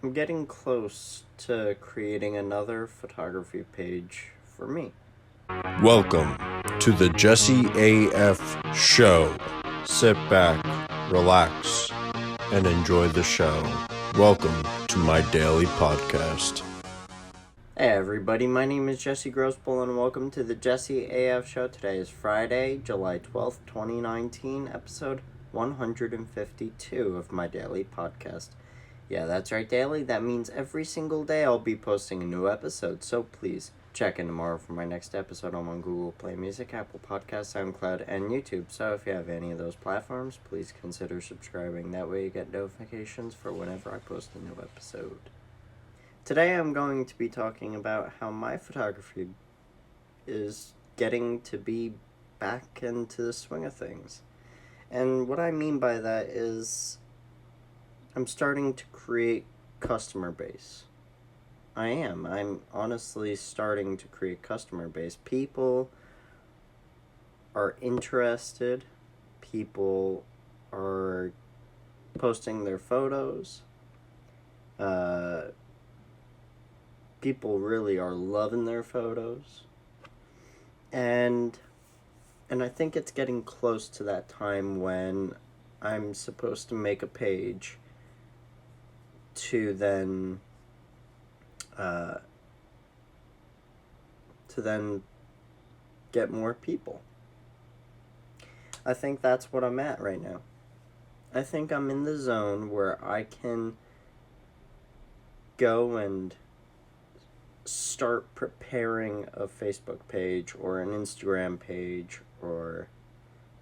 I'm getting close to creating another photography page for me. Welcome to the Jesse AF Show. Sit back, relax, and enjoy the show. Welcome to my daily podcast. Hey everybody, my name is Jesse Grossbohlin and welcome to the Jesse AF Show. Today is Friday, July 12th, 2019, episode 152 of my daily podcast. Yeah, that's right, daily. That means every single day I'll be posting a new episode, so please check in tomorrow for my next episode. I'm on Google Play Music, Apple Podcasts, SoundCloud, and YouTube. So if you have any of those platforms, please consider subscribing. That way you get notifications for whenever I post a new episode. Today I'm going to be talking about how my photography is getting to be back into the swing of things. And what I mean by that is I'm starting to create customer base. I'm honestly starting to create customer base. People are interested. People are posting their photos. People really are loving their photos. And I think it's getting close to that time when I'm supposed to make a page to then get more people. I think that's what I'm at right now. I think I'm in the zone where I can go and start preparing a Facebook page or an Instagram page or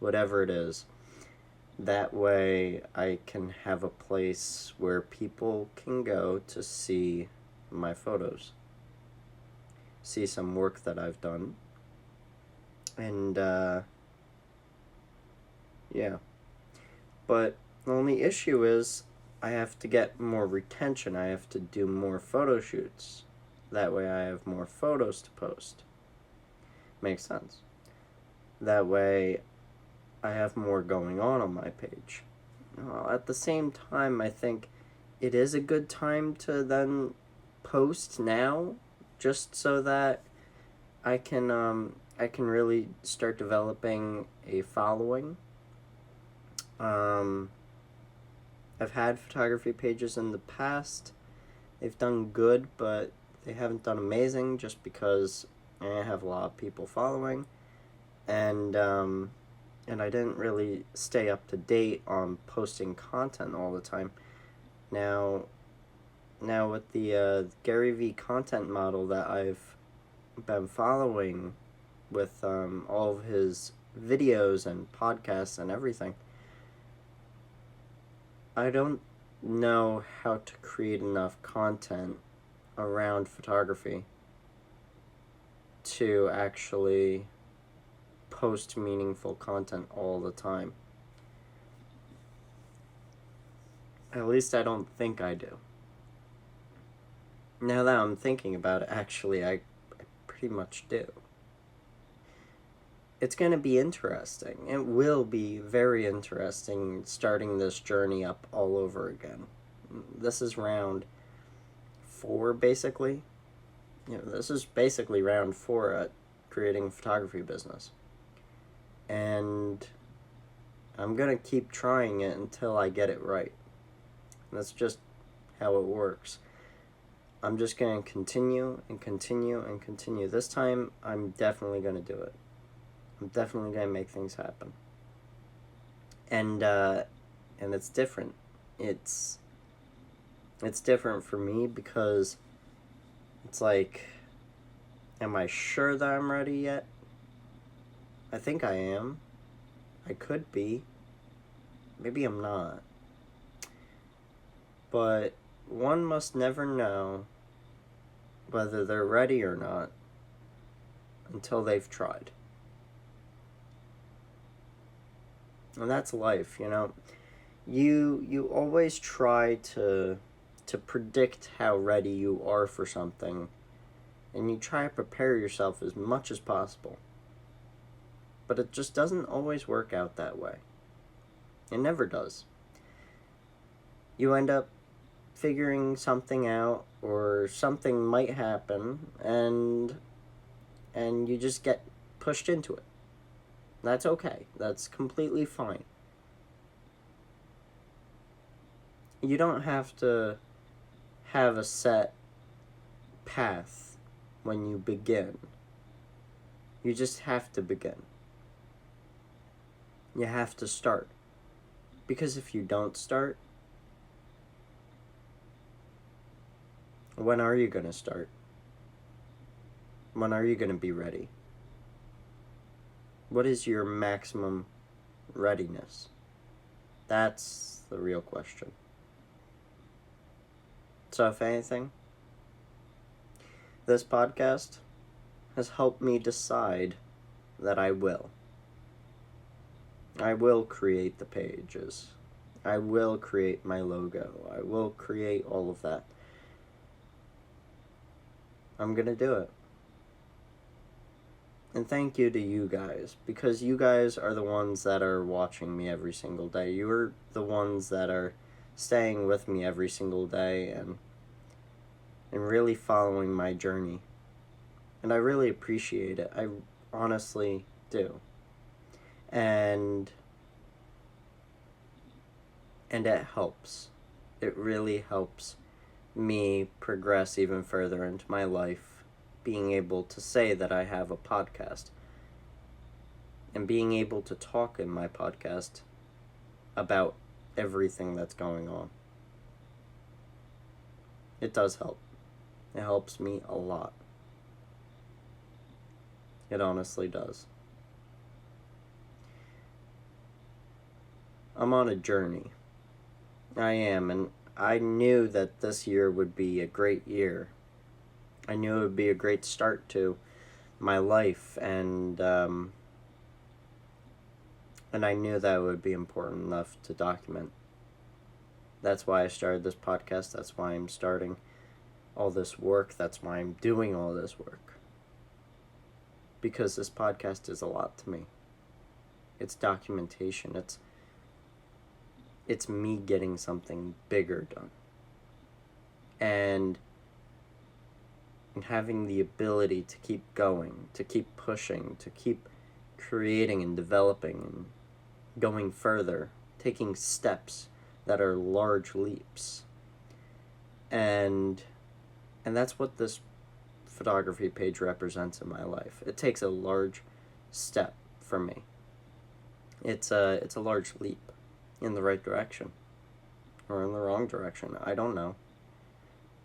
whatever it is. That way I can have a place where people can go to see my photos, see some work that I've done, and yeah. But the only issue is I have to get more retention. I have to do more photo shoots. That way I have more photos to post. Makes sense. That way I have more going on my page. At the same time, I think it is a good time to then post now, just so that I can really start developing a following. I've had photography pages in the past. They've done good, but they haven't done amazing just because I have a lot of people following, and I didn't really stay up to date on posting content all the time. Now with the Gary V content model that I've been following with all of his videos and podcasts and everything, I don't know how to create enough content around photography to actually post meaningful content all the time. At least I don't think I do. Now that I'm thinking about it, actually, I pretty much do. It's going to be interesting. It will be very interesting starting this journey up all over again. This is round 4, basically. This is basically round 4 at creating a photography business. And I'm going to keep trying it until I get it right. That's just how it works. I'm just going to continue and continue and continue. This time, I'm definitely going to do it. I'm definitely going to make things happen. And it's different. It's different for me because it's like, am I sure that I'm ready yet? I think I am. I could be. Maybe I'm not. But one must never know whether they're ready or not until they've tried. And that's life, You always try to predict how ready you are for something, and you try to prepare yourself as much as possible. But it just doesn't always work out that way. It never does. You end up figuring something out, or something might happen, and you just get pushed into it. That's okay. That's completely fine. You don't have to have a set path when you begin. You just have to begin. You have to start. Because if you don't start, when are you going to start? When are you going to be ready? What is your maximum readiness? That's the real question. So if anything, this podcast has helped me decide that I will. I will create the pages. I will create my logo. I will create all of that. I'm gonna do it. And thank you to you guys, because you guys are the ones that are watching me every single day. You're the ones that are staying with me every single day and really following my journey. And I really appreciate it. I honestly do. And it helps. It really helps me progress even further into my life, being able to say that I have a podcast and being able to talk in my podcast about everything that's going on. It does help. It helps me a lot. It honestly does. I'm on a journey. I am, and I knew that this year would be a great year. I knew it would be a great start to my life, and I knew that it would be important enough to document. That's why I started this podcast. That's why I'm starting all this work. That's why I'm doing all this work. Because this podcast is a lot to me. It's documentation. It's me getting something bigger done. And having the ability to keep going, to keep pushing, to keep creating and developing and going further, taking steps that are large leaps. And that's what this photography page represents in my life. It takes a large step for me. It's a large leap in the right direction or in the wrong direction. I don't know.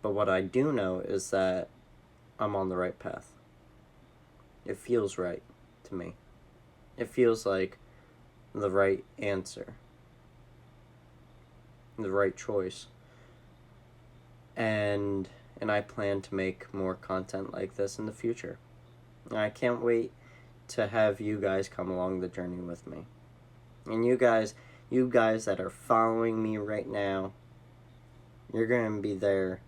But what I do know is that I'm on the right path. It feels right to me. It feels like the right answer. The right choice. And I plan to make more content like this in the future. And I can't wait to have you guys come along the journey with me. And you guys that are following me right now, you're going to be there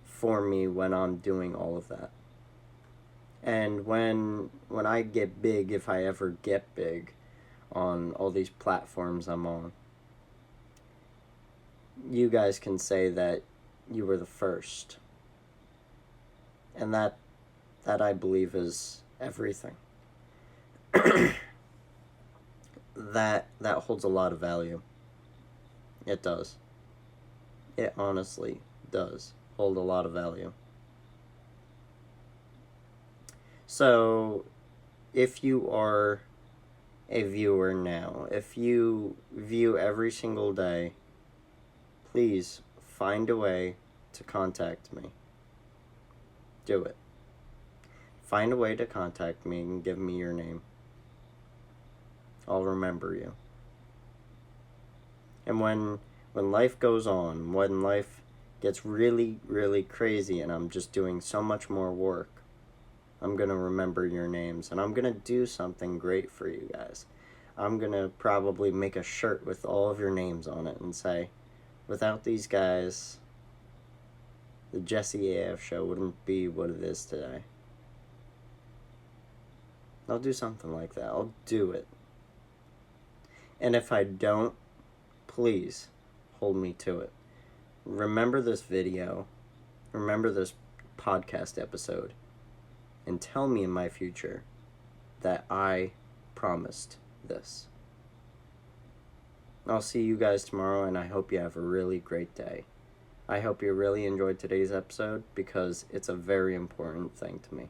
for me when I'm doing all of that. And when I get big, if I ever get big on all these platforms I'm on, you guys can say that you were the first. And that I believe is everything. that holds a lot of value. It does. It honestly does hold a lot of value. So, if you are a viewer now, if you view every single day, please find a way to contact me. Do it. Find a way to contact me and give me your name. I'll remember you. And when life goes on, when life gets really, really crazy and I'm just doing so much more work, I'm going to remember your names and I'm going to do something great for you guys. I'm going to probably make a shirt with all of your names on it and say, without these guys, the JesseAFShow wouldn't be what it is today. I'll do something like that. I'll do it. And if I don't, please hold me to it. remember this video, remember this podcast episode, and tell me in my future that I promised this. I'll see you guys tomorrow, and I hope you have a really great day. I hope you really enjoyed today's episode because it's a very important thing to me.